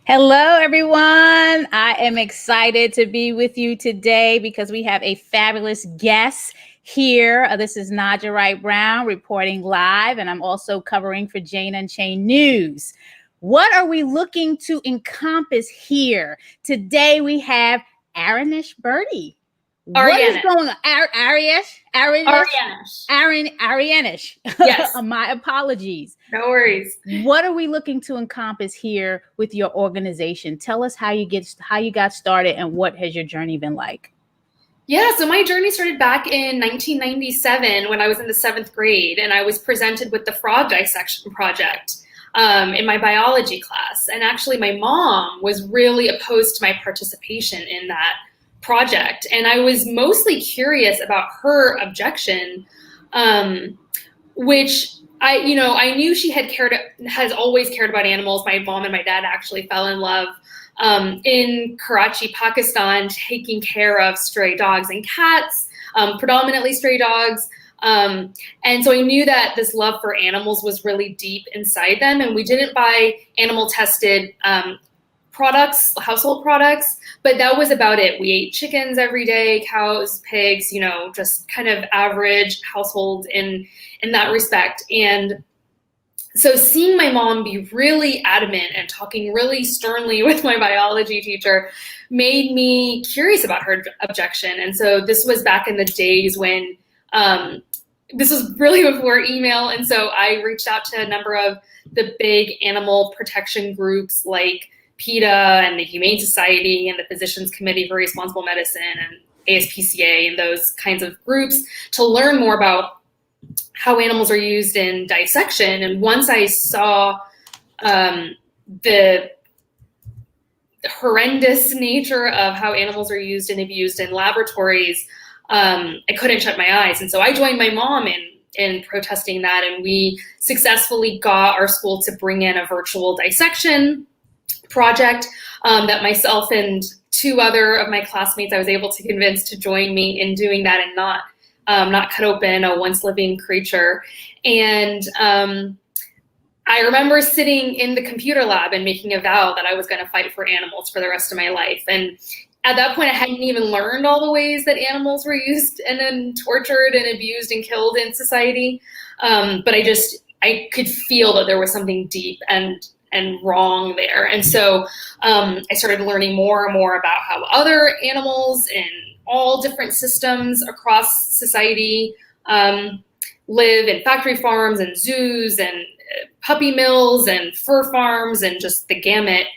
Hello, everyone. I am excited to be with you today because we have a fabulous guest here. This is Naijha Wright-Brown reporting live, and I'm also covering for Jane Unchained News. What are we looking to encompass here? Today we have Aryenish Birdie. What is going on? Aryenish. Yes. My apologies. No worries. What are we looking to encompass here with your organization? Tell us how you got started and what has your journey been like? Yeah, so my journey started back in 1997 when I was in the 7th grade, and I was presented with the frog dissection project in my biology class. And actually, my mom was really opposed to my participation in that project. And I was mostly curious about her objection, which I knew she has always cared about animals. My mom and my dad actually fell in love in Karachi, Pakistan, taking care of stray dogs and cats, predominantly stray dogs. And so I knew that this love for animals was really deep inside them. And we didn't buy animal tested products, household products, but that was about it. We ate chickens every day, cows, pigs, just kind of average household in that respect. And so seeing my mom be really adamant and talking really sternly with my biology teacher made me curious about her objection. And so this was back in the days when this was really before email. And so I reached out to a number of the big animal protection groups like PETA and the Humane Society and the Physicians Committee for Responsible Medicine and ASPCA and those kinds of groups to learn more about how animals are used in dissection. And once I saw the horrendous nature of how animals are used and abused in laboratories, I couldn't shut my eyes. And so I joined my mom in protesting that, and we successfully got our school to bring in a virtual dissection project that myself and 2 other of my classmates I was able to convince to join me in doing that and not cut open a once living creature. And I remember sitting in the computer lab and making a vow that I was going to fight for animals for the rest of my life. And at that point, I hadn't even learned all the ways that animals were used and then tortured and abused and killed in society. But I could feel that there was something deep and wrong there. And so I started learning more and more about how other animals in all different systems across society live in factory farms and zoos and puppy mills and fur farms and just the gamut.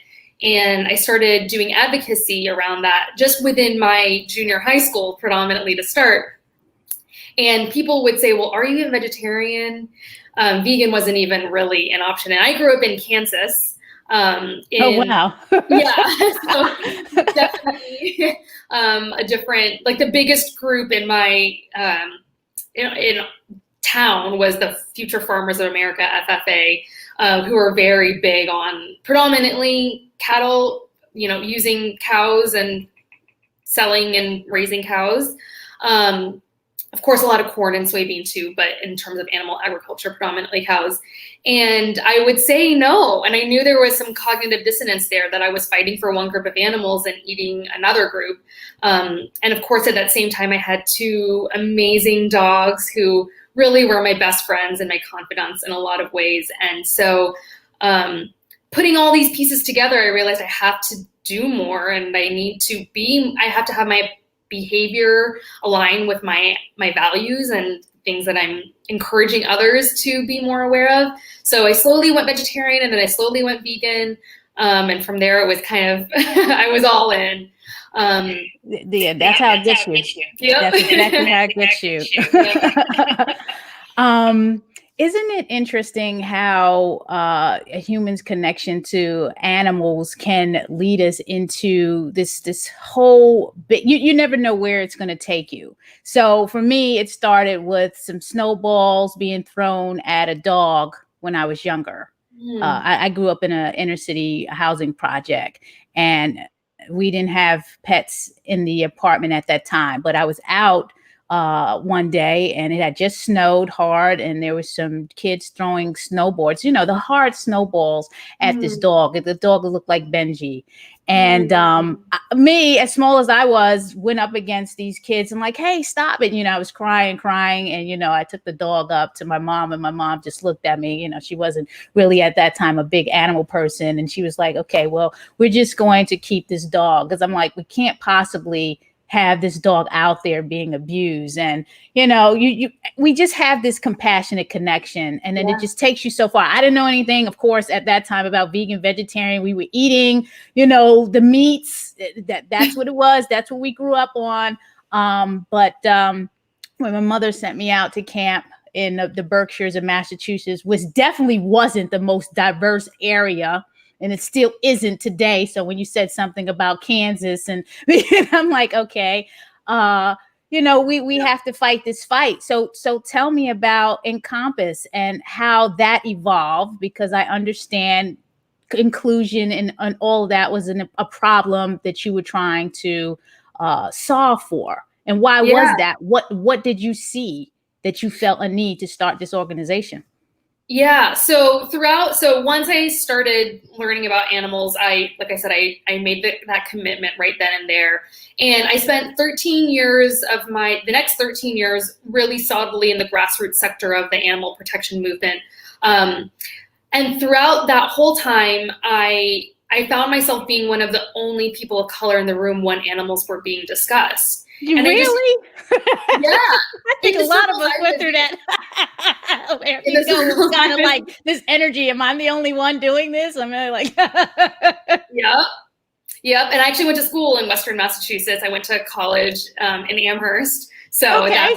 And I started doing advocacy around that just within my junior high school, predominantly to start. And people would say, well, are you a vegetarian? Vegan wasn't even really an option. And I grew up in Kansas. Oh, wow. Yeah. So definitely a different, like the biggest group in my, in town was the Future Farmers of America, FFA, who are very big on predominantly cattle, using cows and selling and raising cows. Of course, a lot of corn and soybean too, but in terms of animal agriculture, predominantly cows. And I would say no. And I knew there was some cognitive dissonance there, that I was fighting for one group of animals and eating another group. And of course, at that same time, I had 2 amazing dogs who really were my best friends and my confidants in a lot of ways. And so putting all these pieces together, I realized I have to do more, and I have to have my behavior align with my values and things that I'm encouraging others to be more aware of. So I slowly went vegetarian, and then I slowly went vegan. And from there, it was kind of, I was all in. Yeah, that's how it gets you. Yep. That's exactly how it gets you. Isn't it interesting how a human's connection to animals can lead us into this whole bit? You never know where it's going to take you. So for me, it started with some snowballs being thrown at a dog when I was younger. I grew up in an inner city housing project, and we didn't have pets in the apartment at that time, but I was out one day, and it had just snowed hard, and there was some kids throwing snowboards, the hard snowballs at this dog. The dog looked like Benji. And me, as small as I was, went up against these kids and like, hey, stop it. I was crying. And, I took the dog up to my mom, and my mom just looked at me. She wasn't really at that time a big animal person. And she was like, okay, well, we're just going to keep this dog. Because I'm like, we can't possibly have this dog out there being abused. And, we just have this compassionate connection, and then it just takes you so far. I didn't know anything, of course, at that time about vegan, vegetarian. We were eating, the meats. That's what it was. That's what we grew up on. But when my mother sent me out to camp in the Berkshires of Massachusetts, which definitely wasn't the most diverse area, and it still isn't today. So when you said something about Kansas, and I'm like, okay, we have to fight this fight. So tell me about Encompass and how that evolved, because I understand inclusion and all of that was a problem that you were trying to solve for. And why was that? What did you see that you felt a need to start this organization? Yeah. So once I started learning about animals, like I said, I made that commitment right then and there. And I spent 13 years of the next 13 years really solidly in the grassroots sector of the animal protection movement. And throughout that whole time, I found myself being one of the only people of color in the room when animals were being discussed. And really? Yeah. I think a lot of us went through that. It's kind of like this energy. Am I the only one doing this? I'm really like, Yep. And I actually went to school in Western Massachusetts. I went to college in Amherst. So okay.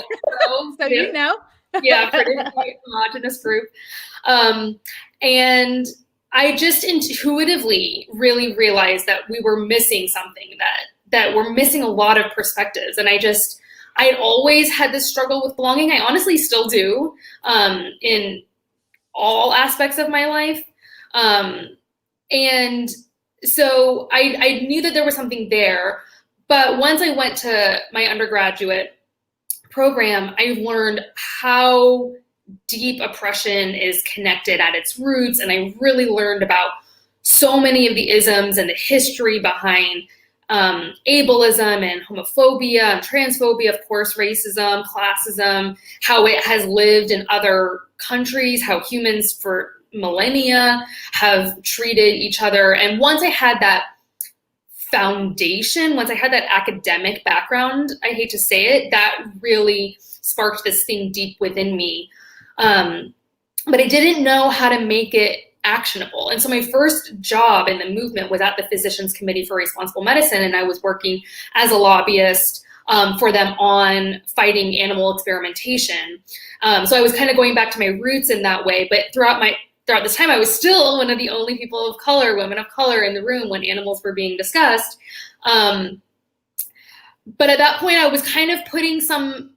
So you know. Pretty homogenous group. And I just intuitively really realized that we were missing something, that we're missing a lot of perspectives. And I always had this struggle with belonging. I honestly still do, in all aspects of my life. And so I knew that there was something there. But once I went to my undergraduate program, I learned how deep oppression is connected at its roots. And I really learned about so many of the isms and the history behind ableism and homophobia and transphobia, of course, racism, classism, how it has lived in other countries, how humans for millennia have treated each other. And once I had that foundation, once I had that academic background, I hate to say it, that really sparked this thing deep within me. But I didn't know how to make it actionable. And so my first job in the movement was at the Physicians Committee for Responsible Medicine, and I was working as a lobbyist for them on fighting animal experimentation. So I was kind of going back to my roots in that way. But throughout this time, I was still one of the only people of color, women of color in the room when animals were being discussed. But at that point, I was kind of putting some,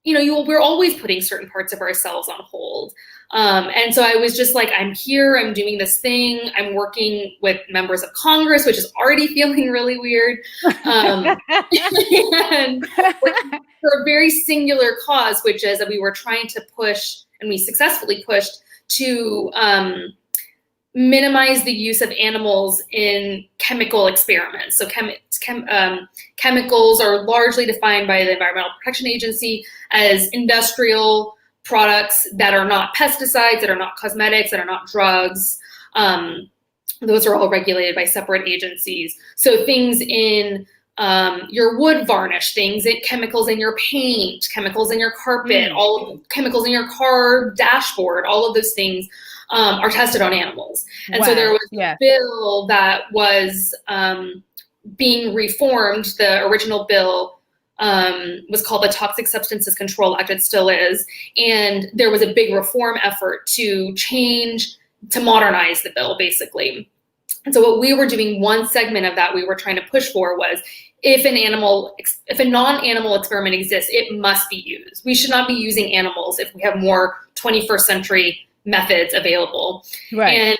we're always putting certain parts of ourselves on hold. And so I was just like, I'm here, I'm doing this thing, I'm working with members of Congress, which is already feeling really weird. And for a very singular cause, which is that we were trying to push, and we successfully pushed, to minimize the use of animals in chemical experiments. So chemicals are largely defined by the Environmental Protection Agency as industrial products that are not pesticides, that are not cosmetics, that are not drugs. Those are all regulated by separate agencies. So things in your wood varnish, chemicals in your paint, chemicals in your carpet, chemicals in your car dashboard, all of those things are tested on animals. And so there was a bill that was being reformed. The original bill was called the Toxic Substances Control Act. It still is. And there was a big reform effort to modernize the bill, basically. And so what we were doing, one segment of that we were trying to push for was, if a non-animal experiment exists, it must be used. We should not be using animals if we have more 21st century methods available. Right. And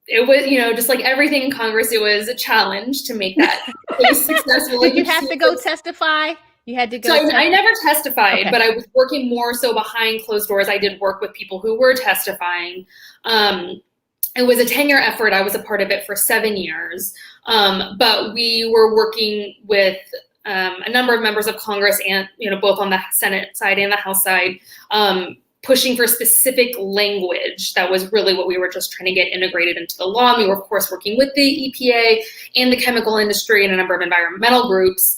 it was, just like everything in Congress, it was a challenge to make that successful. Did you have to go testify? You had to go. So I never testified, Okay. but I was working more so behind closed doors. I did work with people who were testifying. It was a 10-year effort. I was a part of it for 7 years. But we were working with a number of members of Congress and, both on the Senate side and the House side, pushing for specific language. That was really what we were just trying to get integrated into the law. And we were, of course, working with the EPA and the chemical industry and a number of environmental groups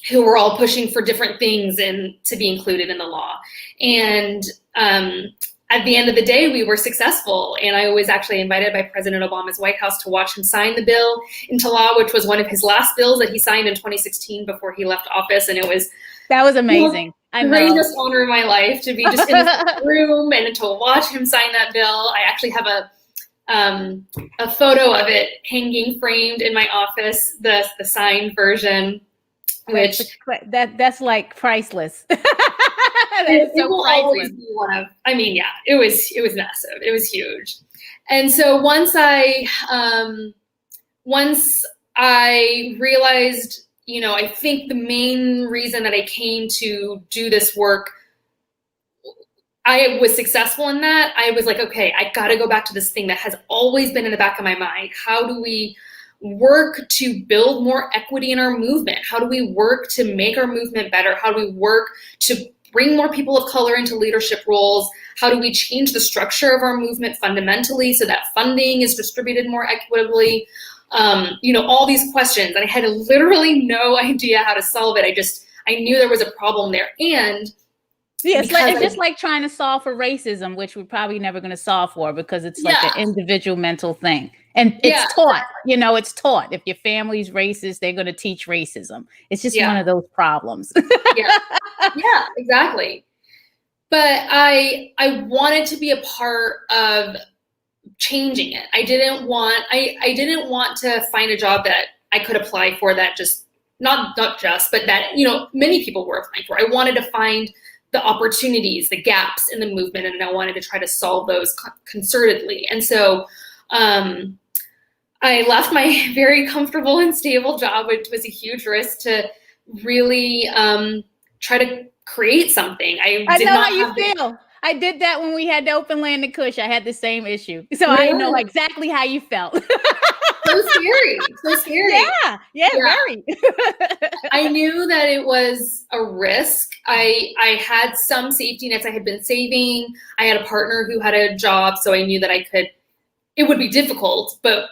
who were all pushing for different things to be included in the law. And at the end of the day, we were successful. And I was actually invited by President Obama's White House to watch him sign the bill into law, which was one of his last bills that he signed in 2016 before he left office. And that was amazing. The greatest honor of my life to be just in the room and to watch him sign that bill. I actually have a photo of it hanging framed in my office, the signed version, which that's like priceless. It will always be one of. I mean, yeah, it was massive. It was huge. And so once I realized, I think the main reason that I came to do this work, I was successful in that. I was like, okay, I got to go back to this thing that has always been in the back of my mind. How do we work to build more equity in our movement? How do we work to make our movement better? How do we work to bring more people of color into leadership roles? How do we change the structure of our movement fundamentally so that funding is distributed more equitably? All these questions, and I had literally no idea how to solve it. I knew there was a problem there. And yeah, it's just like trying to solve for racism, which we're probably never going to solve for because it's like an individual mental thing. And it's taught, it's taught. If your family's racist, they're going to teach racism. It's just one of those problems. Yeah, exactly. But I wanted to be a part of changing it. I didn't want to find a job that I could apply for that just not just, but that, many people were applying for. I wanted to find the opportunities, the gaps in the movement, and I wanted to try to solve those concertedly. And so I left my very comfortable and stable job, which was a huge risk, to really try to create something. I know how you feel. I did that when we had the open land in Kush. I had the same issue. So I know exactly how you felt. So scary. Yeah, very. I knew that it was a risk. I had some safety nets. I had been saving. I had a partner who had a job, so I knew that it would be difficult, but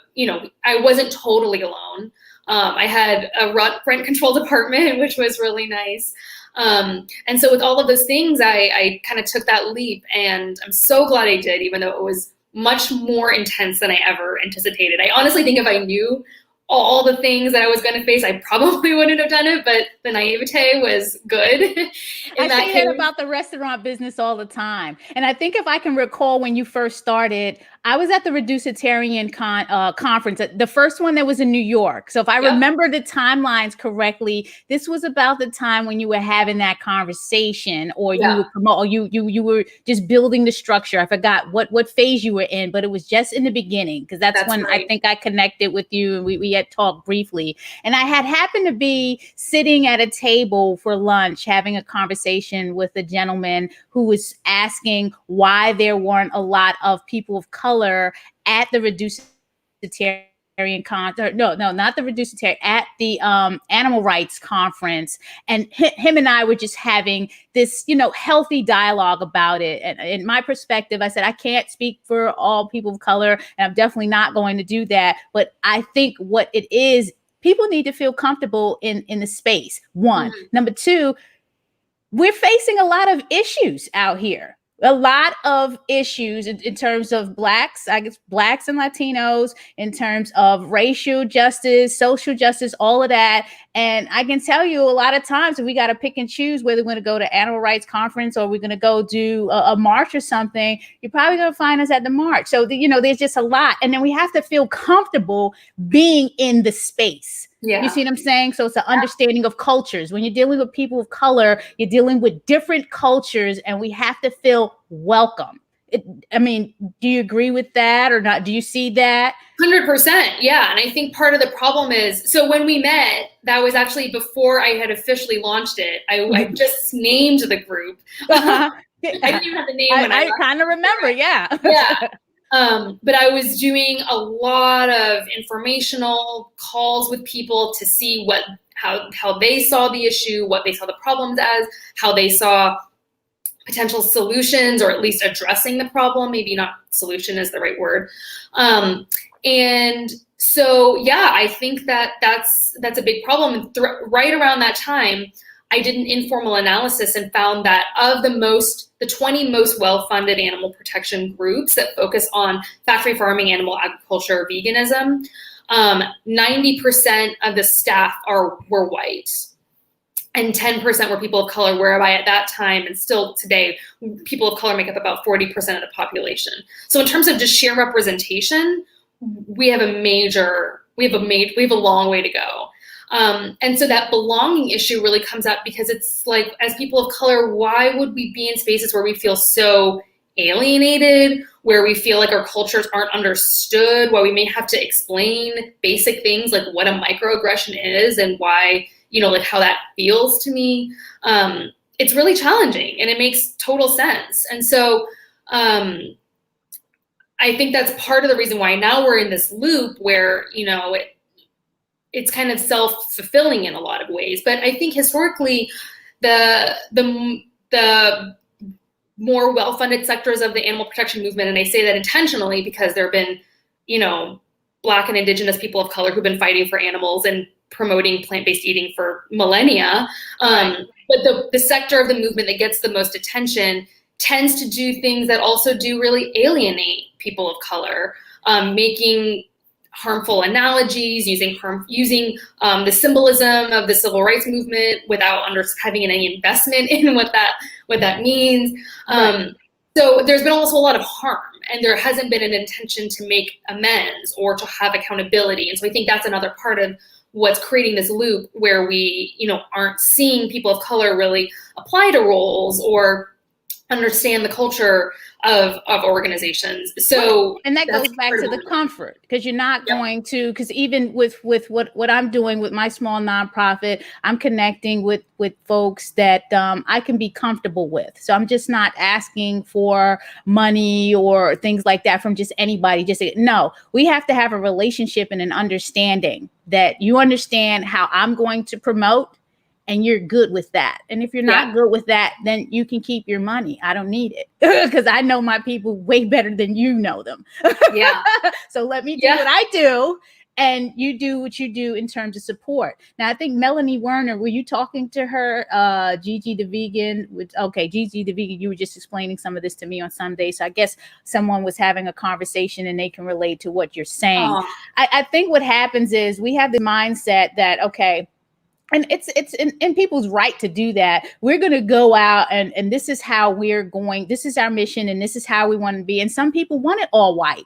I wasn't totally alone. I had a rent-controlled apartment, which was really nice. And so with all of those things, I kind of took that leap, and I'm so glad I did, even though it was much more intense than I ever anticipated. I honestly think if I knew all the things that I was going to face, I probably wouldn't have done it, but the naivete was good. I say that about the restaurant business all the time. And I think if I can recall when you first started, I was at the Reducitarian conference, the first one that was in New York. So if I remember the timelines correctly, this was about the time when you were having that conversation, or you would promote, or you were just building the structure. I forgot what phase you were in, but it was just in the beginning, because that's when right. I think I connected with you, and we had talked briefly. And I had happened to be sitting at a table for lunch having a conversation with a gentleman who was asking why there weren't a lot of people of color at the Reducitarian at the animal rights conference. And him and I were just having this, healthy dialogue about it. And in my perspective, I said, I can't speak for all people of color, and I'm definitely not going to do that. But I think what it is, people need to feel comfortable in the space. One. Mm-hmm. Number two, we're facing a lot of issues out here. A lot of issues in terms of Blacks and Latinos, in terms of racial justice, social justice, all of that. And I can tell you a lot of times we got to pick and choose whether we're going to go to animal rights conference or we're going to go do a march or something. You're probably going to find us at the march. So, there's just a lot. And then we have to feel comfortable being in the space. Yeah. You see what I'm saying? So it's an understanding of cultures. When you're dealing with people of color, you're dealing with different cultures, and we have to feel welcome. I mean, do you agree with that or not? Do you see that? 100%. Yeah. And I think part of the problem is, so when we met, that was actually before I had officially launched it. I just named the group. Uh-huh. I didn't even have the name when I kind of remember. Yeah. Yeah. But I was doing a lot of informational calls with people to see how they saw the issue, what they saw the problems as, how they saw potential solutions, or at least addressing the problem. Maybe not solution is the right word. And so, yeah, I think that's a big problem. Right around that time, I did an informal analysis and found that of the 20 most well-funded animal protection groups that focus on factory farming, animal agriculture, veganism, 90% of the staff were white. And 10% were people of color, whereby at that time and still today, people of color make up about 40% of the population. So in terms of just sheer representation, we have a long way to go. And so that belonging issue really comes up because it's like, as people of color, why would we be in spaces where we feel so alienated, where we feel like our cultures aren't understood, why we may have to explain basic things like what a microaggression is and why, like how that feels to me. It's really challenging and it makes total sense. And so I think that's part of the reason why now we're in this loop where, it's kind of self-fulfilling in a lot of ways. But I think historically, the more well-funded sectors of the animal protection movement, and I say that intentionally because there have been, Black and Indigenous people of color who've been fighting for animals and promoting plant-based eating for millennia. But the sector of the movement that gets the most attention tends to do things that also do really alienate people of color, making harmful analogies, using the symbolism of the civil rights movement without having any investment in what that means. So there's been also a lot of harm, and there hasn't been an intention to make amends or to have accountability. And so I think that's another part of what's creating this loop where we, aren't seeing people of color really apply to roles or understand the culture of organizations. So, and that goes back to the comfort, because you're not going to, because even with what I'm doing with my small nonprofit, I'm connecting with folks that I can be comfortable with. So I'm just not asking for money or things like that from just anybody. No, we have to have a relationship and an understanding that you understand how I'm going to promote, and you're good with that. And if you're not good with that, then you can keep your money. I don't need it because I know my people way better than you know them. So let me do what I do, and you do what you do in terms of support. Now, I think Melanie Werner, were you talking to her, Gigi the Vegan? Gigi the Vegan, you were just explaining some of this to me on Sunday. So I guess someone was having a conversation and they can relate to what you're saying. I think what happens is we have the mindset that, and it's in people's right to do that. We're going to go out and this is how we're going. This is our mission, and this is how we want to be. And some people want it all white.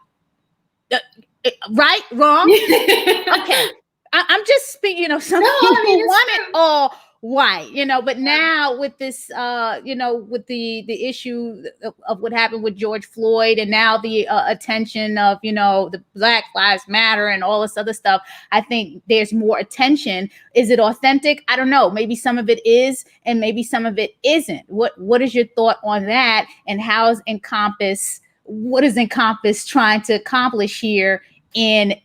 Right? Wrong? Okay. I'm just speaking, some people want it all white, but now with this, with the issue of what happened with George Floyd, and now the attention of, the Black Lives Matter and all this other stuff, I think there's more attention. Is it authentic? I don't know. Maybe some of it is, and maybe some of it isn't. What is your thought on that? And what is Encompass trying to accomplish here in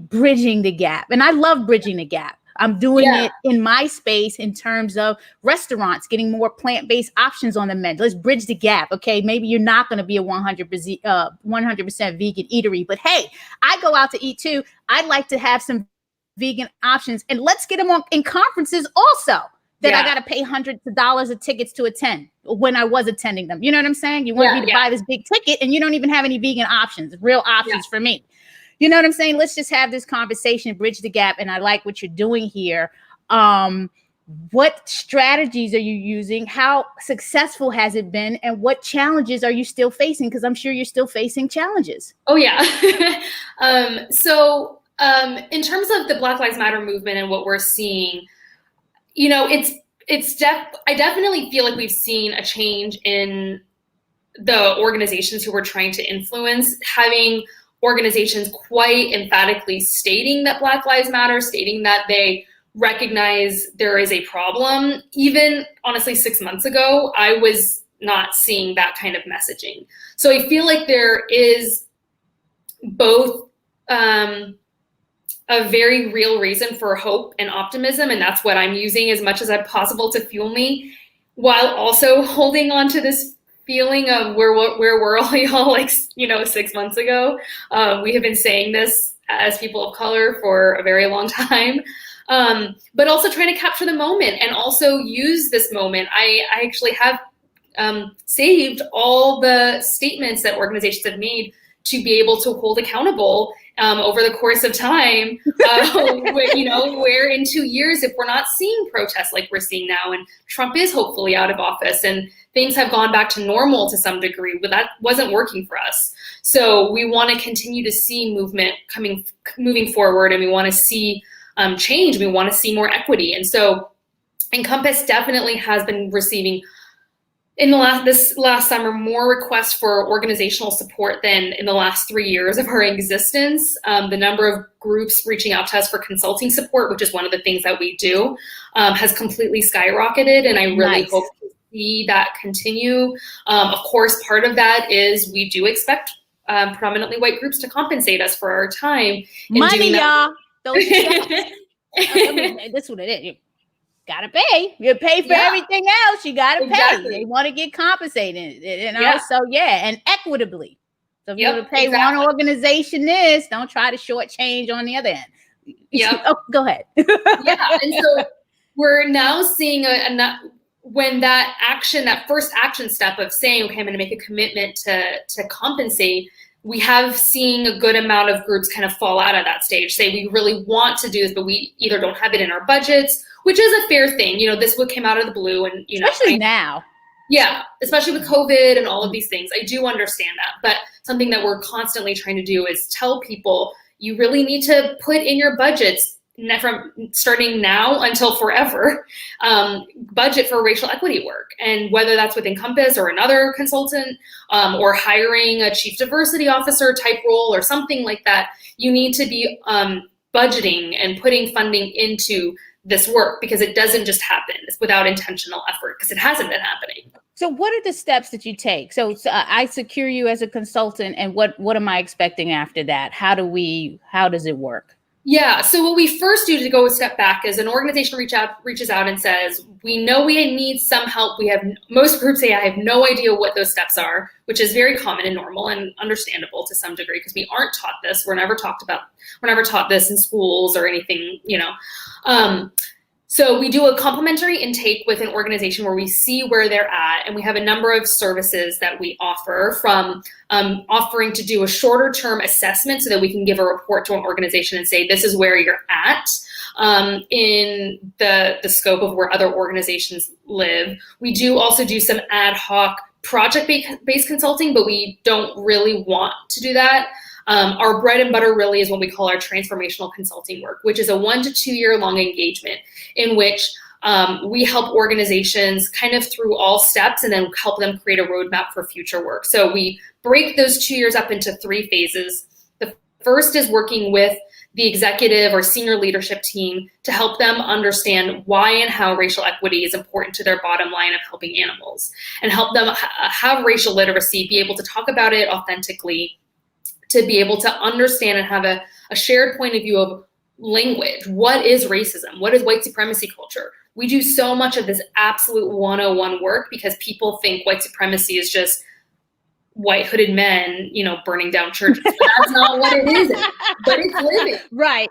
bridging the gap? And I love bridging the gap. I'm doing it in my space in terms of restaurants getting more plant-based options on the menu. Let's bridge the gap. Okay, maybe you're not going to be a 100% vegan eatery, but hey, I go out to eat too. I'd like to have some vegan options, and let's get them in conferences also. That I got to pay hundreds of dollars of tickets to attend when I was attending them. You know what I'm saying? You want me to buy this big ticket, and you don't even have any vegan options, real options for me. You know what I'm saying? Let's just have this conversation, bridge the gap. And I like what you're doing here. What strategies are you using? How successful has it been? And what challenges are you still facing? Because I'm sure you're still facing challenges. Oh, yeah. So in terms of the Black Lives Matter movement and what we're seeing, I definitely feel like we've seen a change in the organizations who we're trying to influence, having organizations quite emphatically stating that Black Lives Matter, stating that they recognize there is a problem. Even honestly, 6 months ago, I was not seeing that kind of messaging. So I feel like there is both a very real reason for hope and optimism, and that's what I'm using as much as possible to fuel me, while also holding on to this feeling of where were all y'all, like, 6 months ago. We have been saying this as people of color for a very long time, but also trying to capture the moment and also use this moment. I actually have saved all the statements that organizations have made to be able to hold accountable over the course of time, where in 2 years, if we're not seeing protests like we're seeing now, and Trump is hopefully out of office and things have gone back to normal to some degree, but that wasn't working for us. So we want to continue to see movement moving forward, and we want to see change. We want to see more equity. And so Encompass definitely has been receiving, in this last summer, more requests for organizational support than in the last 3 years of our existence. The number of groups reaching out to us for consulting support, which is one of the things that we do, has completely skyrocketed. And I really hope to see that continue. Of course, part of that is we do expect predominantly white groups to compensate us for our time. Money, y'all. That's what it is. Gotta pay. You pay for everything else. You gotta pay. They want to get compensated, and also and equitably. So if you want to pay one organization this, don't try to shortchange on the other end. Oh, go ahead. And so we're now seeing when that first action step of saying, okay, I'm going to make a commitment to compensate. We have seen a good amount of groups kind of fall out of that stage, say we really want to do this, but we either don't have it in our budgets, which is a fair thing. This came out of the blue, and especially now. Yeah, especially with COVID and all of these things. I do understand that, but something that we're constantly trying to do is tell people you really need to put in your budgets from starting now until forever, budget for racial equity work. And whether that's with Encompass or another consultant, or hiring a chief diversity officer type role or something like that, you need to be budgeting and putting funding into this work, because it doesn't just happen. It's without intentional effort, because it hasn't been happening. So what are the steps that you take? So I secure you as a consultant, and what am I expecting after that? How does it work? Yeah. So what we first do to go a step back is an organization reaches out and says, we know we need some help. Most groups say, I have no idea what those steps are, which is very common and normal and understandable to some degree, because we aren't taught this. We're never taught this in schools or anything, So we do a complimentary intake with an organization where we see where they're at, and we have a number of services that we offer, from offering to do a shorter term assessment so that we can give a report to an organization and say, this is where you're at in the scope of where other organizations live. We do also do some ad hoc project-based consulting, but we don't really want to do that. Our bread and butter really is what we call our transformational consulting work, which is a 1 to 2 year long engagement in which we help organizations kind of through all steps and then help them create a roadmap for future work. So we break those 2 years up into 3 phases. The first is working with the executive or senior leadership team to help them understand why and how racial equity is important to their bottom line of helping animals, and help them have racial literacy, be able to talk about it authentically, to be able to understand and have a shared point of view of language. What is racism? What is white supremacy culture? We do so much of this absolute 101 work because people think white supremacy is just white hooded men, burning down churches. But that's not what it is. But it's living. Right.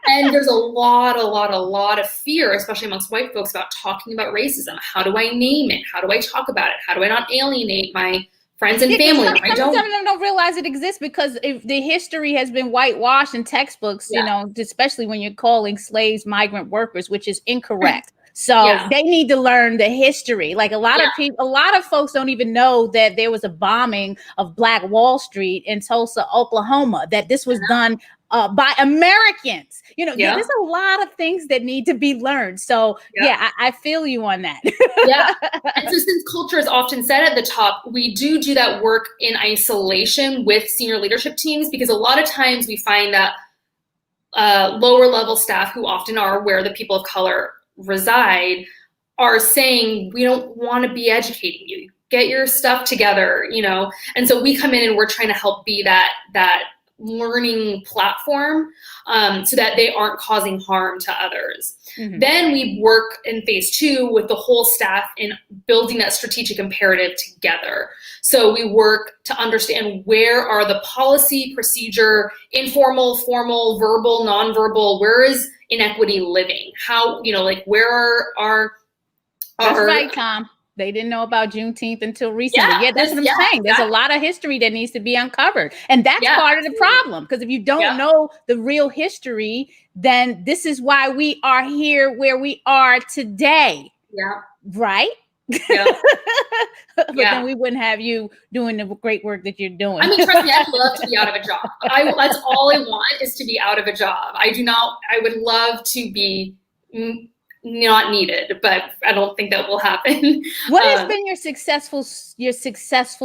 And there's a lot of fear, especially amongst white folks, about talking about racism. How do I name it? How do I talk about it? How do I not alienate my friends and family? Some of them don't realize it exists because if the history has been whitewashed in textbooks, especially when you're calling slaves migrant workers, which is incorrect. So they need to learn the history. Like a lot of folks don't even know that there was a bombing of Black Wall Street in Tulsa, Oklahoma, that this was done by Americans. Yeah. There's a lot of things that need to be learned. So I feel you on that. Yeah. And so since culture is often said at the top, we do that work in isolation with senior leadership teams, because a lot of times we find that lower level staff, who often are where the people of color reside, are saying, we don't want to be educating you. Get your stuff together, And so we come in and we're trying to help be that learning platform, so that they aren't causing harm to others. Mm-hmm. Then we work in phase 2 with the whole staff in building that strategic imperative together. So we work to understand, where are the policy, procedure, informal, formal, verbal, nonverbal, where is inequity living? How, where are That's right, Tom. They didn't know about Juneteenth until recently. Yeah, that's what I'm saying. There's a lot of history that needs to be uncovered. And that's part of the problem. Because if you don't know the real history, then this is why we are here where we are today. Yeah. Right? Yeah. But then we wouldn't have you doing the great work that you're doing. I mean, trust me, I'd love to be out of a job. That's all I want, is to be out of a job. I would love to be not needed, but I don't think that will happen. What has been your successful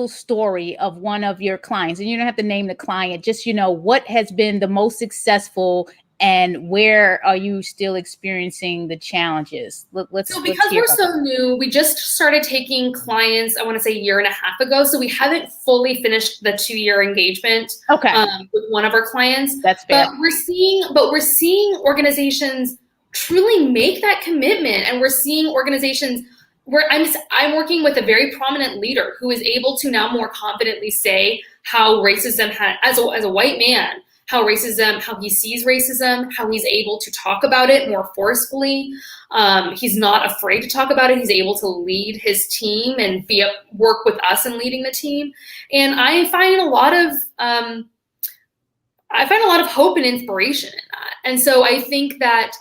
story of one of your clients? And you don't have to name the client, just, what has been the most successful, and where are you still experiencing the challenges? So because we're so new, we just started taking clients, I want to say a year and a half ago. So we haven't fully finished the 2-year engagement with one of our clients. That's fair. But we're seeing organizations truly make that commitment, and we're seeing organizations where I'm working with a very prominent leader who is able to now more confidently say how racism as a white man, how he sees racism, how he's able to talk about it more forcefully. He's not afraid to talk about it. He's able to lead his team and work with us in leading the team. And I find a lot of hope and inspiration in that. And so I think that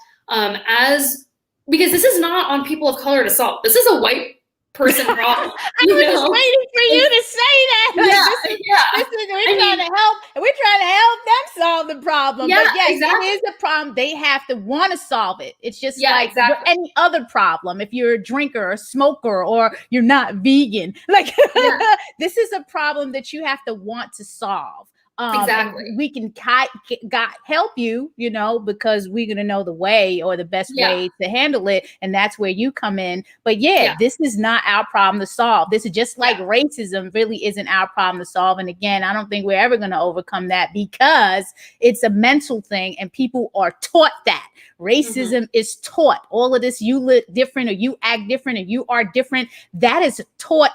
because this is not on people of color to solve. This is a white person problem. I was just waiting for you to say that. We're trying to help them solve the problem. Yeah, but yes, exactly. It is a problem. They have to want to solve it. It's just any other problem. If you're a drinker or a smoker, or you're not vegan, this is a problem that you have to want to solve. Exactly. We can help you, because we're going to know the way, or the best way to handle it. And that's where you come in. But this is not our problem to solve. This is just like racism really isn't our problem to solve. And again, I don't think we're ever going to overcome that, because it's a mental thing, and people are taught that. Racism is taught. All of this, you look different, or you act different, or you are different. That is a taught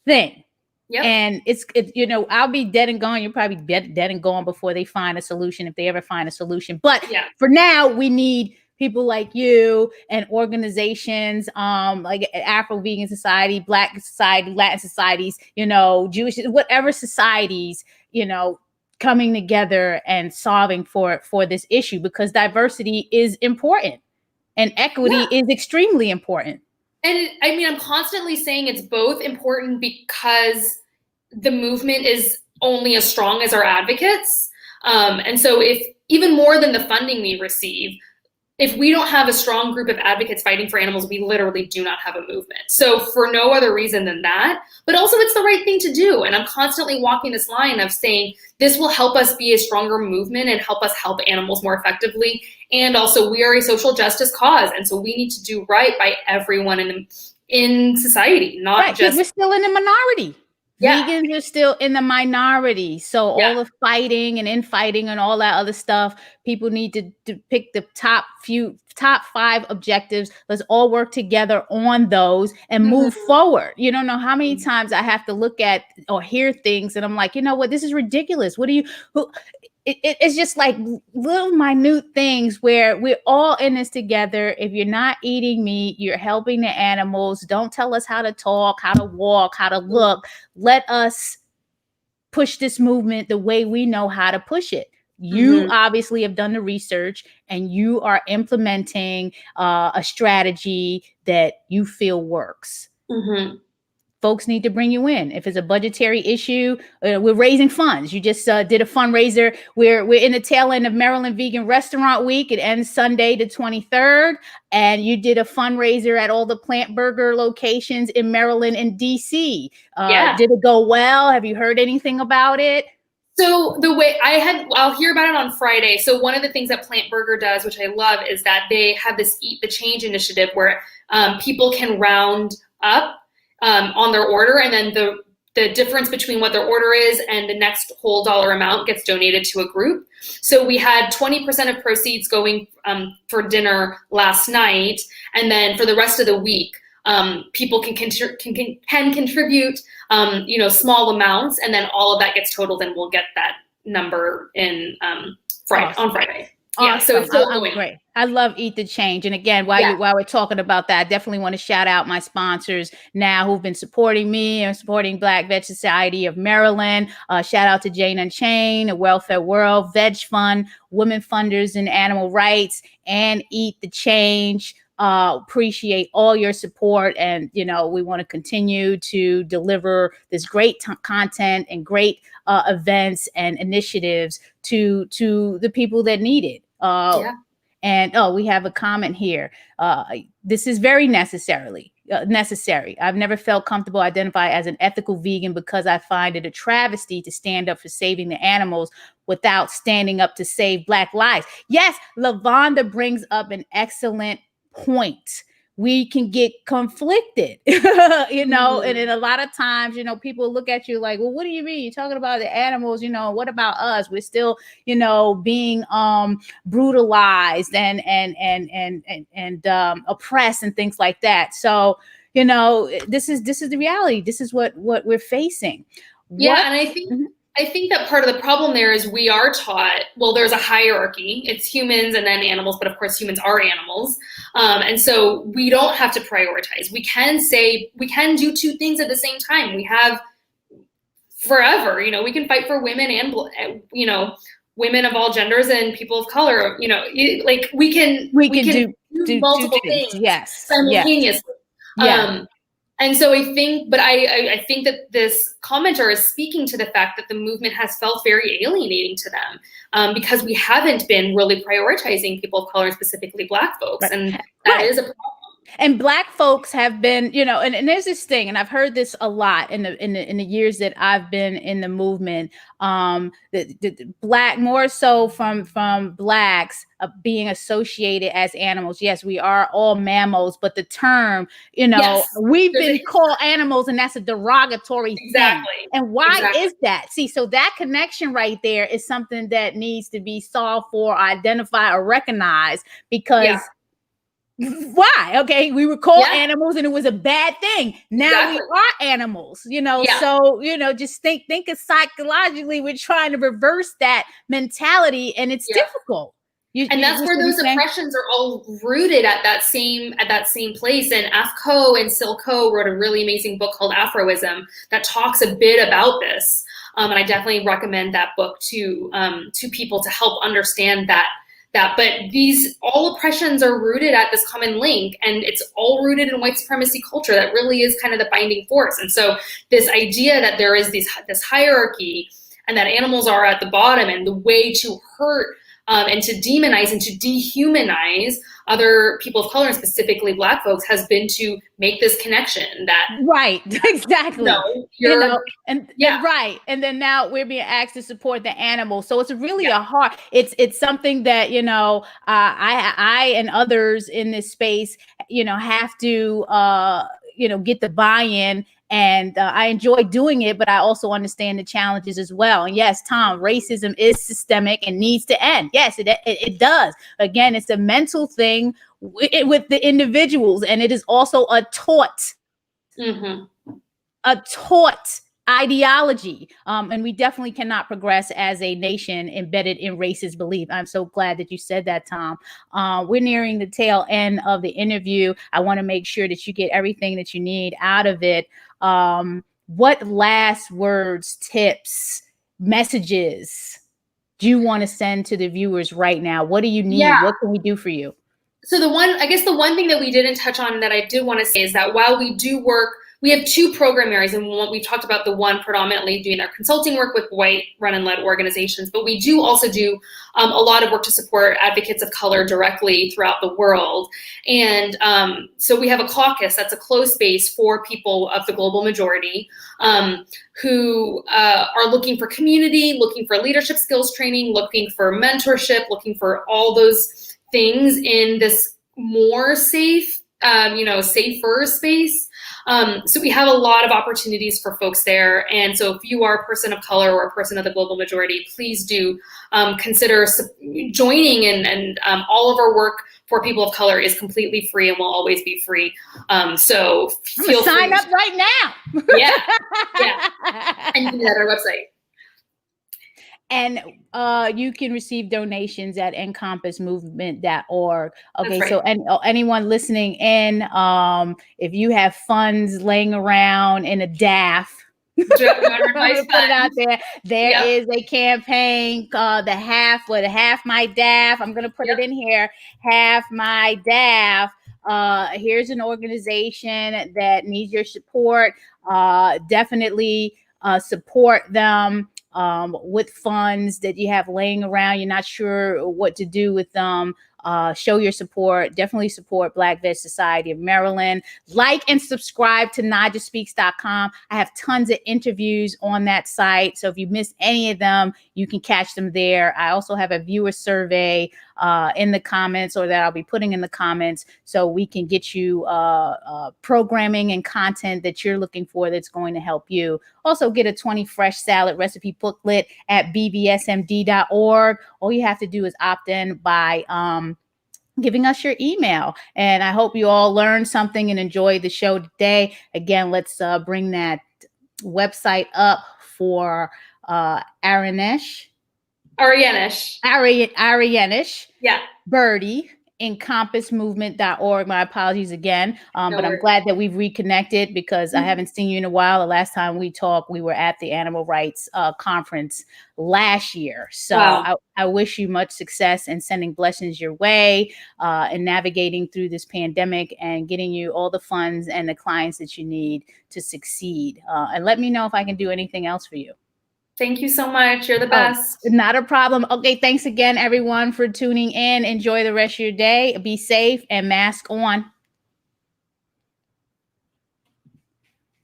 thing. Yep. And it's I'll be dead and gone. You'll probably be dead and gone before they find a solution, if they ever find a solution. But for now, we need people like you and organizations like Afro Vegan Society, Black Society, Latin societies, Jewish, whatever societies, coming together and solving for this issue, because diversity is important and equity is extremely important. And I mean, I'm constantly saying it's both important, because the movement is only as strong as our advocates. And so if even more than the funding we receive, if we don't have a strong group of advocates fighting for animals, we literally do not have a movement. So for no other reason than that, but also it's the right thing to do. And I'm constantly walking this line of saying, this will help us be a stronger movement and help us help animals more effectively. And also, we are a social justice cause. And so we need to do right by everyone in society, not just... We're still in the minority. Vegans are still in the minority. So all the fighting and infighting and all that other stuff, people need to pick the top 5 objectives. Let's all work together on those and move forward. You don't know how many times I have to look at or hear things and I'm like, this is ridiculous. It's just like little minute things where we're all in this together. If you're not eating meat, you're helping the animals. Don't tell us how to talk, how to walk, how to look. Let us push this movement the way we know how to push it. You obviously have done the research and you are implementing a strategy that you feel works. folks need to bring you in. If it's a budgetary issue, we're raising funds. You just did a fundraiser. We're in the tail end of Maryland Vegan Restaurant Week. It ends Sunday the 23rd. And you did a fundraiser at all the plant burger locations in Maryland and DC. Did it go well? Have you heard anything about it? So I'll hear about it on Friday. So one of the things that Plant Burger does, which I love, is that they have this Eat the Change initiative where people can round up on their order, and then the difference between what their order is and the next whole dollar amount gets donated to a group. So we had 20% of proceeds going for dinner last night, and then for the rest of the week, people can contribute, small amounts, and then all of that gets totaled, and we'll get that number in on Friday. Awesome. Yeah, so it's still going. Great. I love Eat the Change. And again, while we're talking about that, I definitely want to shout out my sponsors now who've been supporting me and supporting Black Veg Society of Maryland. Shout out to Jane Unchained, Welfare World, Veg Fund, Women Funders in Animal Rights, and Eat the Change. Appreciate all your support, and we want to continue to deliver this great content and great events and initiatives to the people that need it. And we have a comment here. This is very necessary. I've never felt comfortable identifying as an ethical vegan because I find it a travesty to stand up for saving the animals without standing up to save Black lives. Yes, Lavonda brings up an excellent point. We can get conflicted, and then a lot of times, people look at you like, well, what do you mean? You're talking about the animals, what about us? We're still, being brutalized and oppressed and things like that. So, this is the reality. This is what we're facing. And I think that part of the problem there is we are taught, well, there's a hierarchy. It's humans and then animals, but of course humans are animals. And so we don't have to prioritize. We can do two things at the same time. We have forever, we can fight for women and, women of all genders and people of color, we can do multiple things simultaneously. And so I think that this commenter is speaking to the fact that the movement has felt very alienating to them because we haven't been really prioritizing people of color, specifically Black folks. And that is a problem. And Black folks have been, and there's this thing, and I've heard this a lot in the years that I've been in the movement. The Black, more so from Blacks being associated as animals. Yes, we are all mammals, but the term, we've been called animals, and that's a derogatory thing. And why is that? See, so that connection right there is something that needs to be solved for, identified, or recognized, because. Why? Okay, we were called animals and it was a bad thing. Now we are animals, so just think of psychologically, we're trying to reverse that mentality, and it's difficult. And that's where those oppressions are all rooted at that same place. And Afko and Silko wrote a really amazing book called Afroism that talks a bit about this. And I definitely recommend that book to people to help understand that. But all oppressions are rooted at this common link, and it's all rooted in white supremacy culture. That really is kind of the binding force. And so this idea that there is this hierarchy and that animals are at the bottom, and the way to hurt and to demonize and to dehumanize other people of color, and specifically Black folks, has been to make this connection that exactly. Right. And then now we're being asked to support the animals. So it's really a hard, it's something that, I and others in this space, have to, get the buy-in. And I enjoy doing it, but I also understand the challenges as well. And yes, Tom, racism is systemic and needs to end. Yes, it does. Again, it's a mental thing with the individuals, and it is also a taught ideology. And we definitely cannot progress as a nation embedded in racist belief. I'm so glad that you said that, Tom. We're nearing the tail end of the interview. I want to make sure that you get everything that you need out of it. What last words, tips, messages do you want to send to the viewers right now? What do you need? What can we do for you? So the one thing that we didn't touch on that I did want to say is that while we do work we have two program areas, and we've talked about the one predominantly doing our consulting work with white run and led organizations, but we do also do a lot of work to support advocates of color directly throughout the world. And so we have a caucus that's a closed space for people of the global majority who are looking for community, looking for leadership skills training, looking for mentorship, looking for all those things in this more safe, safer space. So we have a lot of opportunities for folks there. And so if you are a person of color or a person of the global majority, please do consider joining. And all of our work for people of color is completely free and will always be free. So feel free. Sign up right now. Yeah. And you can do that at our website. And you can receive donations at encompassmovement.org. Okay, right. So anyone listening in, if you have funds laying around in a DAF, I'm gonna put it out there. There is a campaign called the Half My DAF. I'm gonna put it in here. Half My DAF. Here's an organization that needs your support. Definitely support them. With funds that you have laying around, you're not sure what to do with them. Show your support. Definitely support Black Vet Society of Maryland. Like and subscribe to NaijhaSpeaks.com. I have tons of interviews on that site. So if you miss any of them, you can catch them there. I also have a viewer survey in the comments, or that I'll be putting in the comments, so we can get you programming and content that you're looking for that's going to help you. Also get a 20 fresh salad recipe booklet at bbsmd.org. All you have to do is opt in by giving us your email. And I hope you all learned something and enjoyed the show today. Again, let's bring that website up for Aryenish Birdie, encompassmovement.org. My apologies again, but I'm glad that we've reconnected, because I haven't seen you in a while. The last time we talked, we were at the Animal Rights Conference last year. So I wish you much success and sending blessings your way in navigating through this pandemic and getting you all the funds and the clients that you need to succeed. And let me know if I can do anything else for you. Thank you so much. You're the best. Not a problem. Okay, thanks again, everyone, for tuning in. Enjoy the rest of your day. Be safe and mask on.